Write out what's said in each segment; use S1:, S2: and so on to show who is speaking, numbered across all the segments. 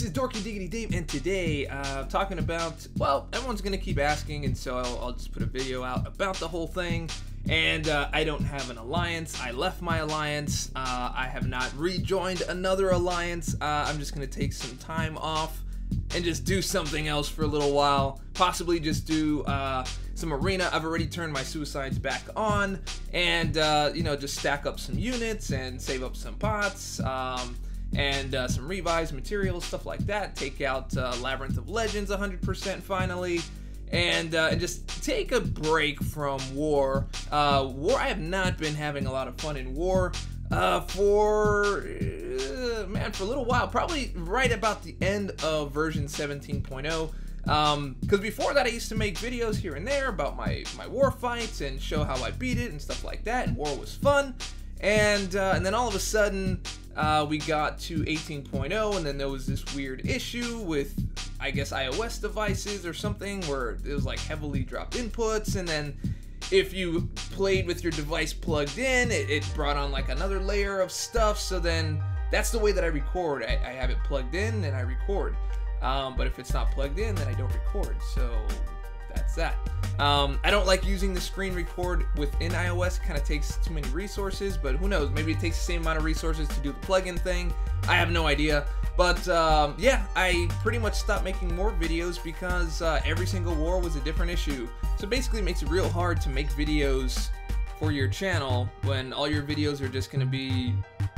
S1: this is Dorky Diggity Dave, and today I'm talking about, well, everyone's gonna keep asking, and so I'll just put a video out about the whole thing. And I don't have an alliance. I left my alliance. I have not rejoined another alliance. I'm just gonna take some time off and just do something else for a little while. Possibly just do some arena. I've already turned my suicides back on, and you know, just stack up some units and save up some pots. And some revised materials, stuff like that. Take out Labyrinth of Legends 100% finally, and just take a break from war. I have not been having a lot of fun in war for a little while, probably right about the end of version 17.0. Because before that I used to make videos here and there about my war fights and show how I beat it and stuff like that, and war was fun. And then all of a sudden we got to 18.0, and then there was this weird issue with, I guess, iOS devices or something, where it was like heavily dropped inputs, and then if you played with your device plugged in, it brought on like another layer of stuff. So then that's the way that I record. I have it plugged in and I record, but if it's not plugged in, then I don't record. So that's that. I don't like using the screen record within iOS. It kind of takes too many resources, but who knows, maybe it takes the same amount of resources to do the plugin thing. I have no idea. But yeah, I pretty much stopped making more videos because every single war was a different issue. So basically it makes it real hard to make videos for your channel when all your videos are just going to be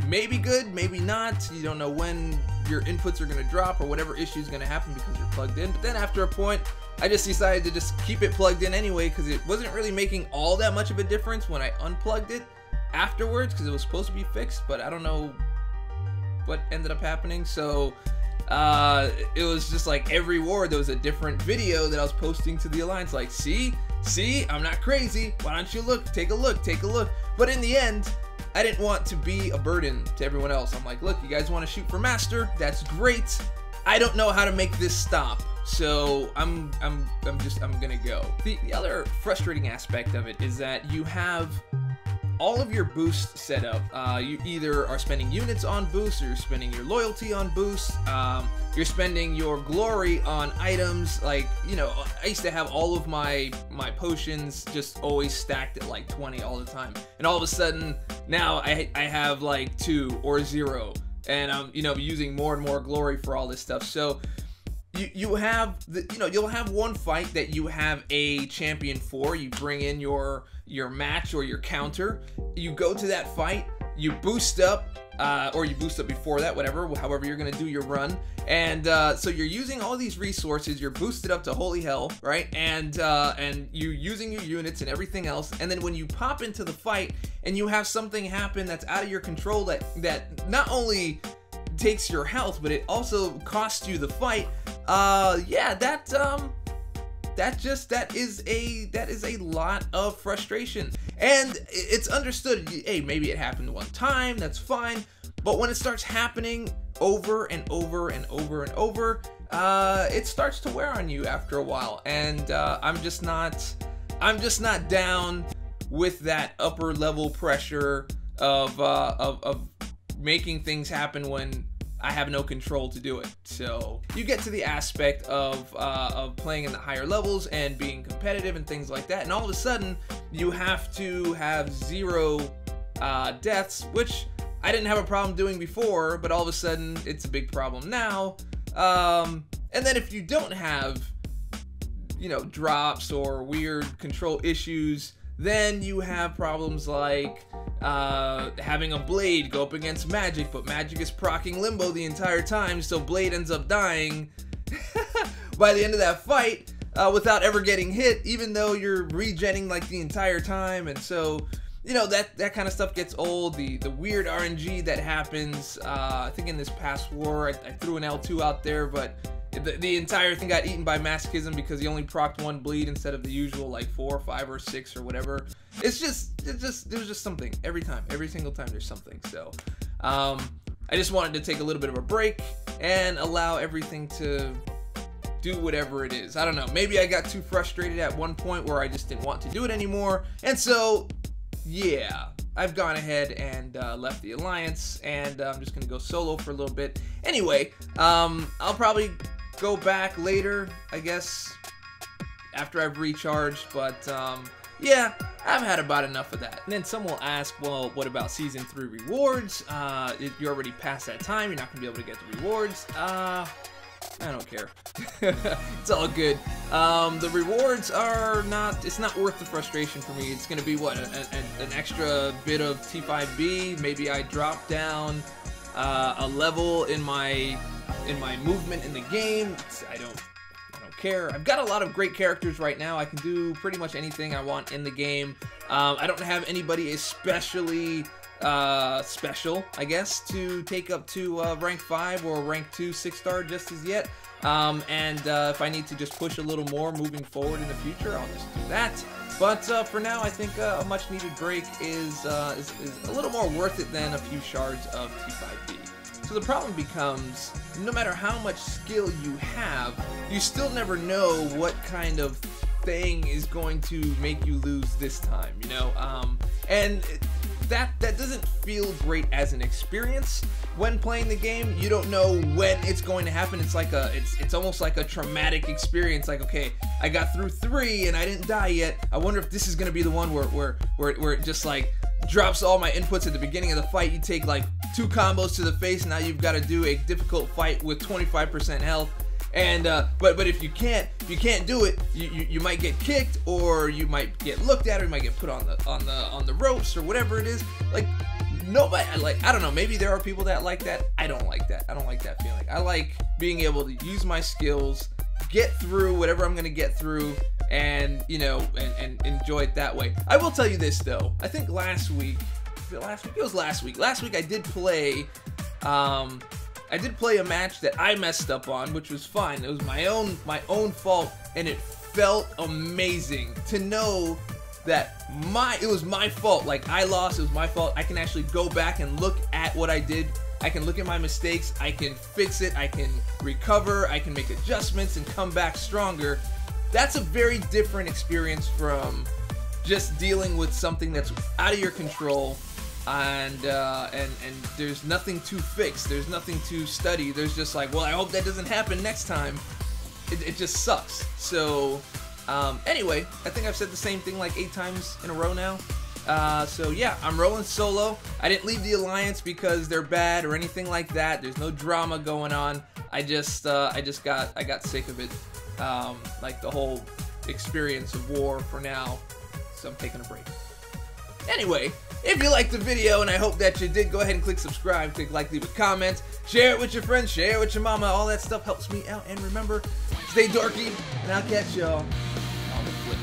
S1: maybe good, maybe not. You don't know when your inputs are going to drop or whatever issue is going to happen because you're plugged in. But then after a point, I just decided to just keep it plugged in anyway, because it wasn't really making all that much of a difference when I unplugged it afterwards, because it was supposed to be fixed, but I don't know what ended up happening. So it was just like every war there was a different video that I was posting to the alliance, like, see, I'm not crazy, why don't you look, take a look. But in the end, I didn't want to be a burden to everyone else. I'm like, look, you guys want to shoot for master, that's great. I don't know how to make this stop, so I'm gonna go. The other frustrating aspect of it is that you have all of your boosts set up. You either are spending units on boosts, or you're spending your loyalty on boosts. You're spending your glory on items. Like, you know, I used to have all of my potions just always stacked at like 20 all the time, and all of a sudden now I have like 2 or 0. And I'm, you know, using more and more glory for all this stuff. So you'll have one fight that you have a champion for. You bring in your match or your counter. You go to that fight. You boost up, or you boost up before that, whatever. However you're gonna do your run. And so you're using all these resources. You're boosted up to holy hell, right? And you're using your units and everything else. And then when you pop into the fight and you have something happen that's out of your control, that not only takes your health, but it also costs you the fight. Yeah, that is a lot of frustration. And it's understood. Hey, maybe it happened one time. That's fine. But when it starts happening over and over and over and over, it starts to wear on you after a while. And I'm just not down with that upper level pressure of making things happen when I have no control to do it. So you get to the aspect of playing in the higher levels and being competitive and things like that, and all of a sudden you have to have 0 deaths, which I didn't have a problem doing before, but all of a sudden it's a big problem now. And then if you don't have, you know, drops or weird control issues, then you have problems like having a blade go up against magic, but magic is proccing limbo the entire time, so blade ends up dying by the end of that fight without ever getting hit, even though you're regenning like the entire time. And so, you know, that kind of stuff gets old. The weird RNG that happens, I think in this past war, I threw an L2 out there, but the entire thing got eaten by masochism because he only procced 1 bleed instead of the usual like 4, 5, or 6 or whatever. There's just something every single time there's something. So I just wanted to take a little bit of a break and allow everything to do whatever it is. I don't know, maybe I got too frustrated at one point where I just didn't want to do it anymore, and so yeah, I've gone ahead and left the Alliance, and I'm just gonna go solo for a little bit. Anyway, I'll probably go back later, I guess, after I've recharged, but yeah, I've had about enough of that. And then some will ask, well, what about Season 3 rewards? You're already past that time, you're not gonna be able to get the rewards. I don't care. It's all good. The rewards are not, it's not worth the frustration for me. It's gonna be what, an extra bit of T5B. Maybe I drop down a level in my movement in the game. I don't care. I've got a lot of great characters right now. I can do pretty much anything I want in the game. I don't have anybody especially special, I guess, to take up to rank 5 or rank 2 6-star just as yet. If I need to just push a little more moving forward in the future, I'll just do that. But for now, I think a much needed break is a little more worth it than a few shards of T5B. So the problem becomes, no matter how much skill you have, you still never know what kind of thing is going to make you lose this time, you know? And that doesn't feel great as an experience when playing the game. You don't know when it's going to happen. It's like it's almost like a traumatic experience. Like, okay, I got through 3 and I didn't die yet. I wonder if this is gonna be the one where it just like drops all my inputs at the beginning of the fight. You take like 2 combos to the face, and now you've got to do a difficult fight with 25% health. And but if you can't do it, you might get kicked, or you might get looked at, or you might get put on the ropes, or whatever it is. Like, nobody, I don't know, maybe there are people that like that. I don't like that. I don't like that feeling. I like being able to use my skills, get through whatever I'm gonna get through, and you know, and enjoy it that way. I will tell you this though. I think last week I did play a match that I messed up on, which was fine. It was my own fault, and it felt amazing to know that it was my fault. Like, I lost, it was my fault. I can actually go back and look at what I did. I can look at my mistakes, I can fix it, I can recover, I can make adjustments and come back stronger. That's a very different experience from just dealing with something that's out of your control, and there's nothing to fix, there's nothing to study, there's just like, well, I hope that doesn't happen next time. It just sucks. So anyway, I think I've said the same thing like 8 times in a row now. So yeah, I'm rolling solo. I didn't leave the Alliance because they're bad or anything like that. There's no drama going on. I got sick of it, like the whole experience of war for now. So I'm taking a break. Anyway, if you liked the video, and I hope that you did, go ahead and click subscribe, click like, leave a comment, share it with your friends, share it with your mama. All that stuff helps me out. And remember, stay dorky, and I'll catch y'all on the flip.